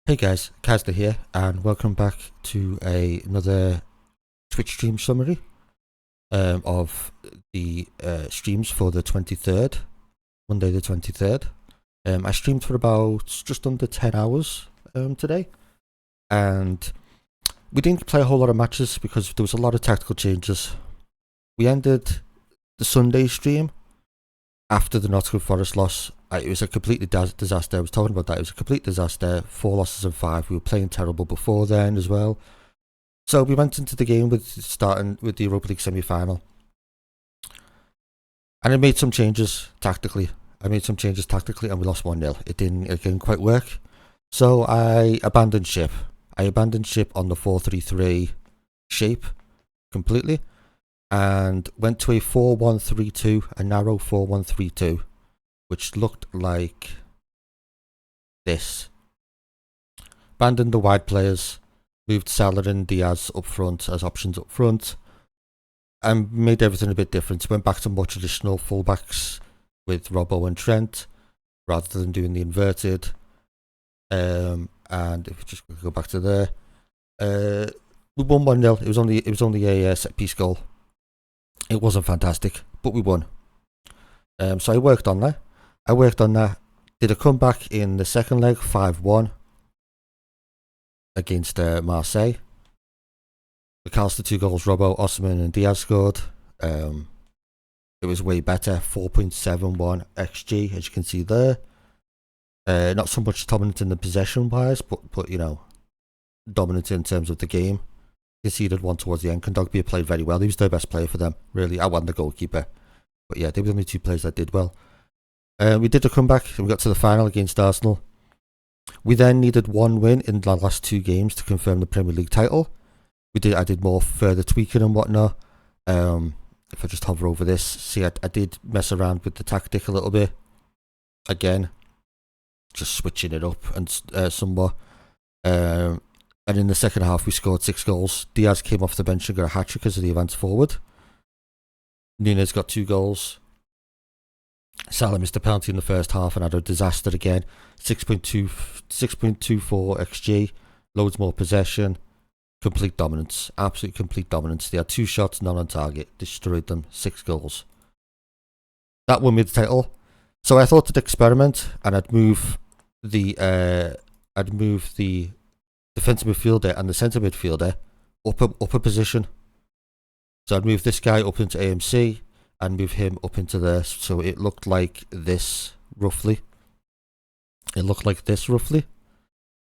Hey guys, Kazda here, and welcome back to another Twitch stream summary of the streams for the 23rd, Monday the 23rd. I streamed for about just under 10 hours today, and we didn't play a whole lot of matches because there was a lot of tactical changes. We ended the Sunday stream after the Nottingham Forest loss. It was a complete disaster. I was talking about that. It was a complete disaster. 4 losses in 5. We were playing terrible before then as well. So we went into the game starting with the Europa League semi-final. And I made some changes tactically. and we lost 1-0. It didn't quite work. So I abandoned ship. on the 4-3-3 shape completely. And went to a 4-1-3-2, a narrow 4-1-3-2. Which looked like this. Abandoned the wide players, moved Salah and Diaz up front as options up front, and made everything a bit different. Went back to more traditional fullbacks with Robbo and Trent, rather than doing the inverted. And if we just go back to there, we won 1-0. It was only a set piece goal. It wasn't fantastic, but we won. So I worked on that. Did a comeback in the second leg, 5-1 against Marseille. McAllister 2 goals, Robbo, Osimhen and Diaz scored. It was way better, 4.71 XG, as you can see there. Not so much dominant in the possession wise, but you know, dominant in terms of the game. Conceded one towards the end. Kondogbia played very well. He was their best player for them, really. I wasn't the goalkeeper. But yeah, they were the only 2 players that did well. We did a comeback and we got to the final against Arsenal. We then needed 1 win in the last 2 games to confirm the Premier League title. I did more further tweaking and whatnot. If I just hover over this, see I did mess around with the tactic a little bit. Again, just switching it up and somewhat. And in the second half we scored 6 goals. Diaz came off the bench and got a hat-trick as the advance forward. Nunes got 2 goals. Salah missed a penalty in the first half and had a disaster again. 6.24 XG, loads more possession, complete dominance, absolute complete dominance. They had 2 shots, none on target, destroyed them, 6 goals. That won me the title. So I thought I'd experiment and I'd move the defensive midfielder and the centre midfielder up a position. So I'd move this guy up into AMC and move him up into there. So it looked like this roughly.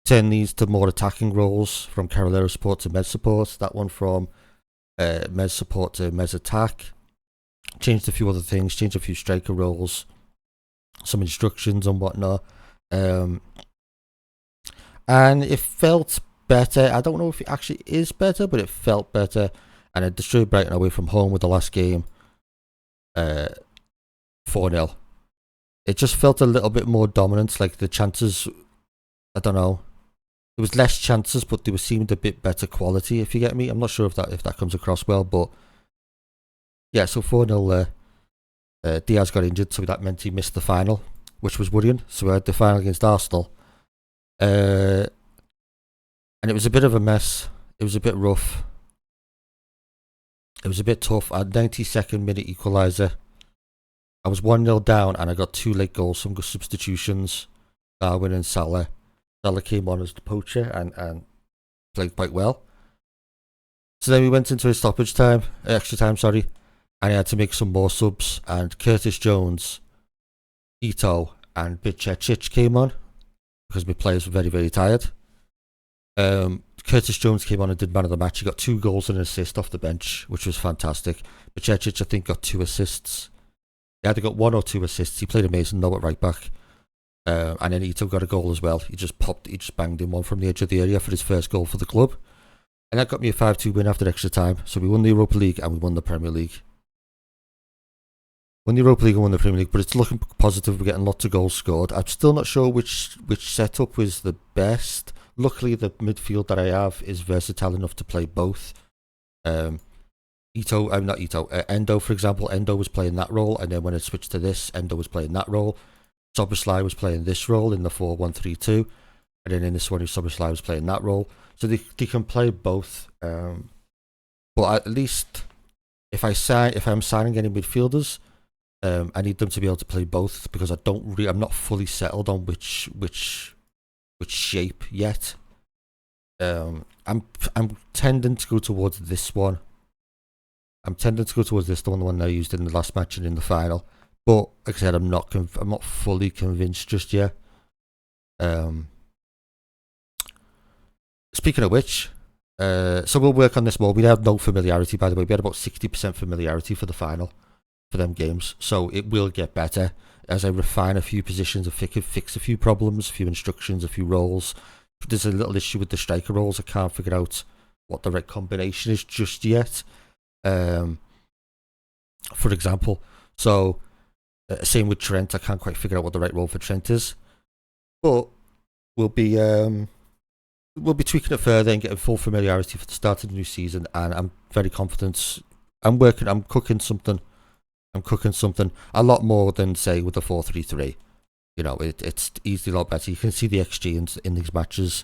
Turn these to more attacking roles from Carolero support to Mez support. That one from Mez support to Mez attack. Changed a few other things. Changed a few striker roles. Some instructions and whatnot. And it felt better. I don't know if it actually is better, but it felt better. And I destroyed Brighton away from home with the last game, 4-0. It just felt a little bit more dominant, like the chances, I don't know, there was less chances, but they seemed a bit better quality, if you get me. I'm not sure if that comes across well, but yeah, so 4-0 Diaz got injured, so that meant he missed the final, which was worrying. So we had the final against Arsenal, and it was a bit of a mess. It was a bit rough. It was a bit tough. At 92nd minute equaliser, I was 1-0 down and I got 2 late goals, some good substitutions, Darwin and Salah. Salah came on as the poacher and played quite well. So then we went into a extra time, and I had to make some more subs, and Curtis Jones, Ito and Bicetic came on because my players were very, very tired. Curtis Jones came on and did man of the match. He got 2 goals and an assist off the bench, which was fantastic. Bicetic, I think, got 2 assists. He either got 1 or 2 assists. He played amazing, though, at right back. And then Ito got a goal as well. He just banged in one from the edge of the area for his first goal for the club. And that got me a 5-2 win after extra time. So we won the Europa League and we won the Premier League. Won the Europa League and won the Premier League, but it's looking positive. We're getting lots of goals scored. I'm still not sure which setup was the best. Luckily, the midfield that I have is versatile enough to play both. Endo, for example. Endo was playing that role, and then when it switched to this, Endo was playing that role. Soboslai was playing this role in the 4-1-3-2. and then in this one, Soboslai was playing that role. So they can play both. But at least if I'm signing any midfielders, I need them to be able to play both, because I'm not fully settled on which shape yet. I'm tending to go towards this one. The one I used in the last match and in the final. But like I said, I'm not fully convinced just yet. Speaking of which, so we'll work on this more. We had no familiarity, by the way. We had about 60% familiarity for the final for them games, so it will get better as I refine a few positions, fix a few problems, a few instructions, a few roles. There's a little issue with the striker roles. I can't figure out what the right combination is just yet. For example, so same with Trent. I can't quite figure out what the right role for Trent is, but we'll be tweaking it further and getting full familiarity for the start of the new season. And I'm very confident. I'm cooking something a lot more than, say, with the 4-3-3. You know, it's easily a lot better. You can see the XG in these matches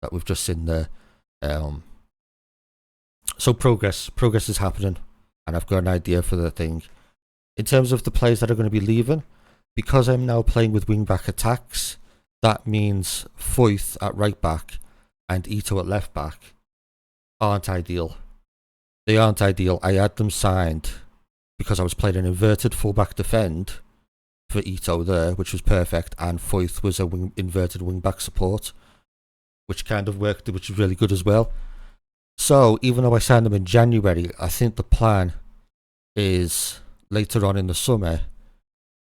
that we've just seen there. So progress is happening, and I've got an idea for the thing. In terms of the players that are going to be leaving, because I'm now playing with wing-back attacks, that means Foyth at right-back and Ito at left-back aren't ideal. They aren't ideal. I had them signed because I was playing an inverted full-back defend for Ito there, which was perfect, and Foyth was a inverted wing-back support, which kind of worked, which was really good as well. So even though I signed them in January, I think the plan is later on in the summer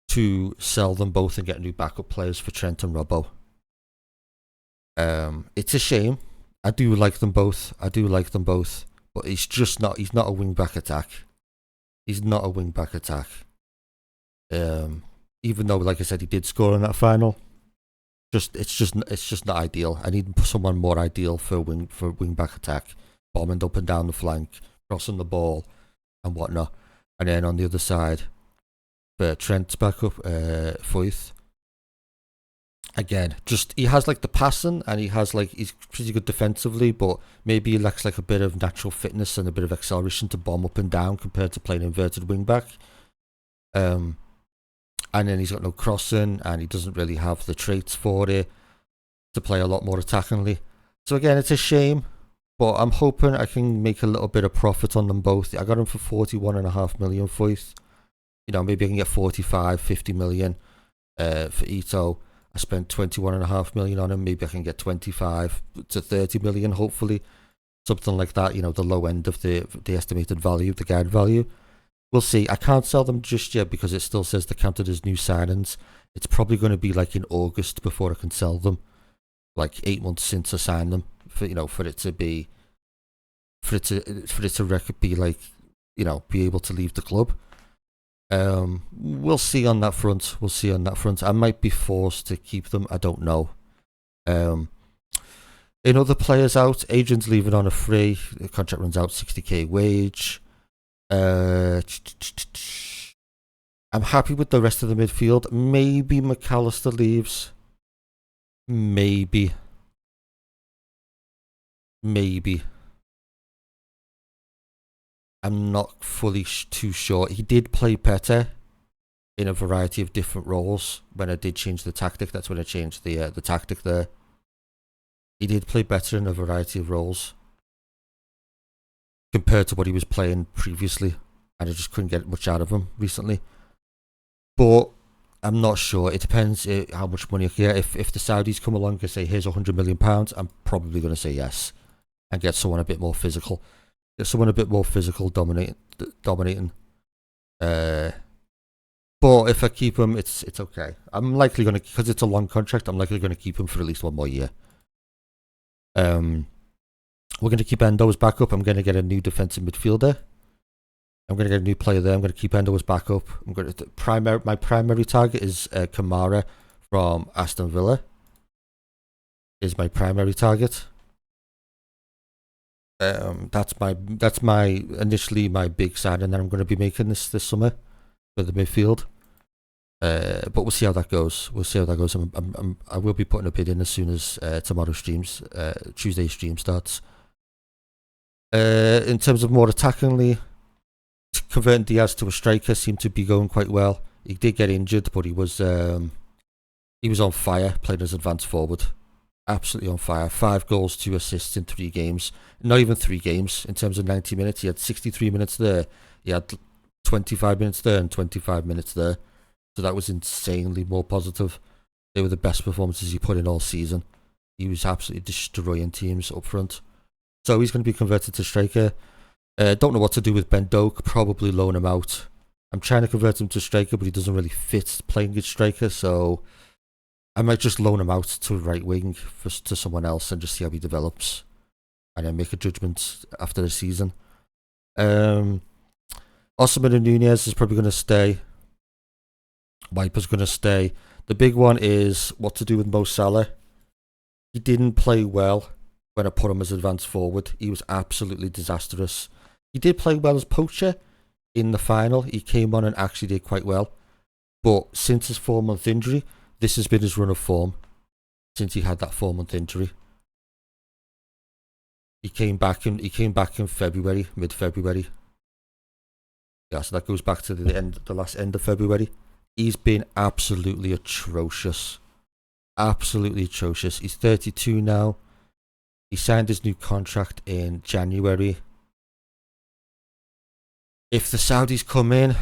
to sell them both and get new backup players for Trent and Robbo. It's a shame. I do like them both, but he's not a wing-back attack. Even though, like I said, he did score in that final. It's just not ideal. I need someone more ideal for wing-back attack, bombing up and down the flank, crossing the ball, and whatnot. And then on the other side, for Trent's backup, Foyth. Again, just he has like the passing, and he's pretty good defensively, but maybe he lacks like a bit of natural fitness and a bit of acceleration to bomb up and down compared to playing inverted wing back. And then he's got no crossing, and he doesn't really have the traits for it to play a lot more attackingly. So again, it's a shame, but I'm hoping I can make a little bit of profit on them both. I got him for 41.5 million Foyth. You know, maybe I can get 45, 50 million for Ito. I spent 21.5 million on him. Maybe I can get 25 to 30 million, hopefully. Something like that, you know, the low end of the estimated value, the guide value. We'll see. I can't sell them just yet because it still says they're counted as new signings. It's probably going to be like in August before I can sell them. Like 8 months since I signed them, for it to be like, you know, be able to leave the club. We'll see on that front. I might be forced to keep them. I don't know. In other players out, Adrian's leaving on a free. The contract runs out, 60k wage. I'm happy with the rest of the midfield. Maybe McAllister leaves. Maybe. I'm not fully too sure. He did play better in a variety of different roles when I did change the tactic. That's when I changed the tactic there. He did play better in a variety of roles compared to what he was playing previously, and I just couldn't get much out of him recently. But I'm not sure. It depends how much money I can get. If the Saudis come along and say, here's £100 million, I'm probably going to say yes and get someone a bit more physical. Dominating. But if I keep him, it's okay. I'm likely going to, because it's a long contract, I'm likely going to keep him for at least 1 more year. We're going to keep Endo as backup. I'm going to get a new defensive midfielder. I'm going to get a new player there. I'm going to keep Endo as backup. My primary target is Kamara from Aston Villa. Is my primary target. That's my initially my big signing that I'm going to be making this summer for the midfield. But we'll see how that goes. I will be putting a bid in as soon as Tuesday's stream starts. In terms of more attackingly, converting Diaz to a striker seemed to be going quite well. He did get injured, but he was on fire playing as advanced forward. Absolutely on fire. 5 goals, 2 assists in 3 games. Not even 3 games in terms of 90 minutes. He had 63 minutes there. He had 25 minutes there and 25 minutes there. So that was insanely more positive. They were the best performances he put in all season. He was absolutely destroying teams up front. So he's going to be converted to striker. Don't know what to do with Ben Doak. Probably loan him out. I'm trying to convert him to striker, but he doesn't really fit playing good striker. So I might just loan him out to right wing to someone else and just see how he develops. And then make a judgment after the season. Osimhen and Nunez is probably going to stay. Wiper's going to stay. The big one is what to do with Mo Salah. He didn't play well when I put him as advanced forward. He was absolutely disastrous. He did play well as poacher in the final. He came on and actually did quite well. But since his 4-month injury, this has been his run of form since he had that 4-month injury. He came back in February, mid-February. Yeah, so that goes back to the last end of February. He's been absolutely atrocious. Absolutely atrocious. He's 32 now. He signed his new contract in January. If the Saudis come in,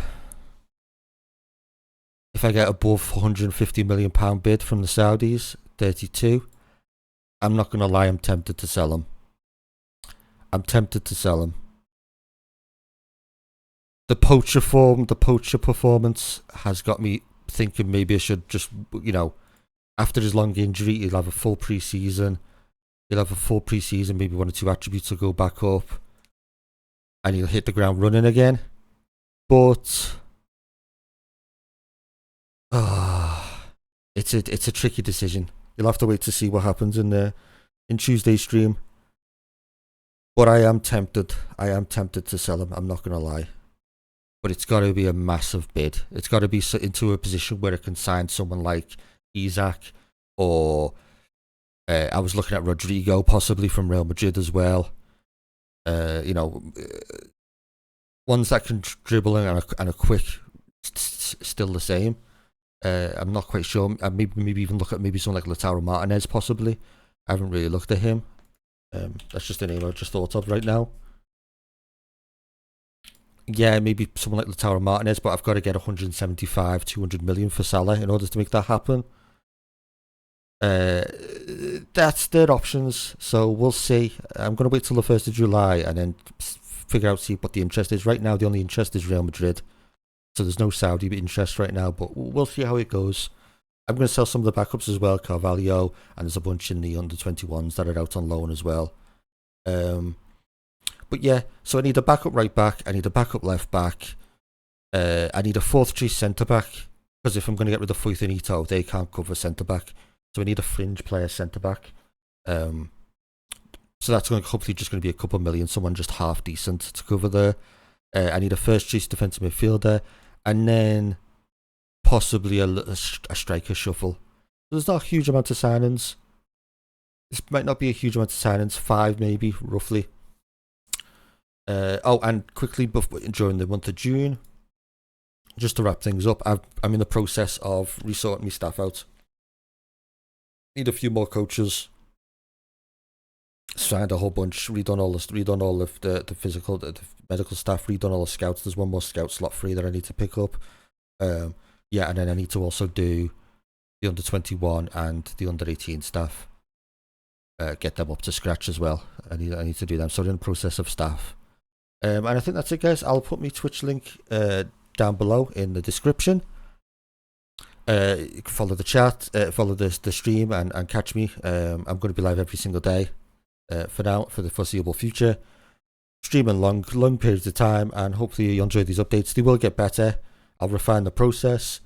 if I get above £150 million bid from the Saudis, 32, I'm not going to lie, I'm tempted to sell him. The poacher performance has got me thinking maybe I should just, after his long injury, he'll have a full pre-season. Maybe 1 or 2 attributes will go back up. And he'll hit the ground running again. But it's a tricky decision. You'll have to wait to see what happens in Tuesday's stream. But I am tempted to sell him, I'm not going to lie. But it's got to be a massive bid. It's got to be into a position where it can sign someone like Isaac, or I was looking at Rodrigo possibly from Real Madrid as well. Ones that can dribble and are quick, still the same. I'm not quite sure. Maybe even look at someone like Lautaro Martinez possibly. I haven't really looked at him. That's just a name I just thought of right now. Yeah, maybe someone like Lautaro Martinez, but I've got to get 175, 200 million for Salah in order to make that happen. That's their options, so we'll see. I'm going to wait till the 1st of July and then figure out, see what the interest is. Right now, the only interest is Real Madrid, so there's no Saudi interest right now, but we'll see how it goes. I'm going to sell some of the backups as well, Carvalho, and there's a bunch in the under-21s that are out on loan as well. But yeah, so I need a backup right back, I need a backup left back, I need a 4th choice centre back, because if I'm going to get rid of Foyth and Ito, they can't cover centre back, so I need a fringe player centre back. So that's hopefully just going to be a couple million, someone just half decent to cover there. I need a 1st choice defensive midfielder, and then possibly a striker shuffle. There's not a huge amount of signings. This might not be a huge amount of signings, 5 maybe, roughly. And quickly, during the month of June, just to wrap things up, I'm in the process of resorting my staff out. Need a few more coaches. Signed a whole bunch, redone all of the physical, the medical staff, redone all the scouts. There's one more scout slot free that I need to pick up. And then I need to also do the under-21 and the under-18 staff. Get them up to scratch as well. I need to do them. So I'm in the process of staff. And I think that's it, guys. I'll put my Twitch link down below in the description. You can follow the chat, follow the stream, and catch me. I'm going to be live every single day for the foreseeable future. Streaming long periods of time, and hopefully you enjoy these updates. They will get better. I'll refine the process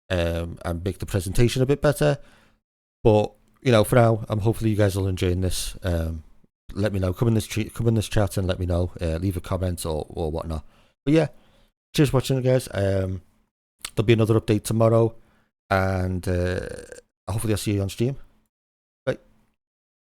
and make the presentation a bit better. But for now, hopefully you guys are enjoying this. Let me know. Come in this chat and let me know. Leave a comment or whatnot. But yeah, cheers for watching, guys. there'll be another update tomorrow, and hopefully I'll see you on stream.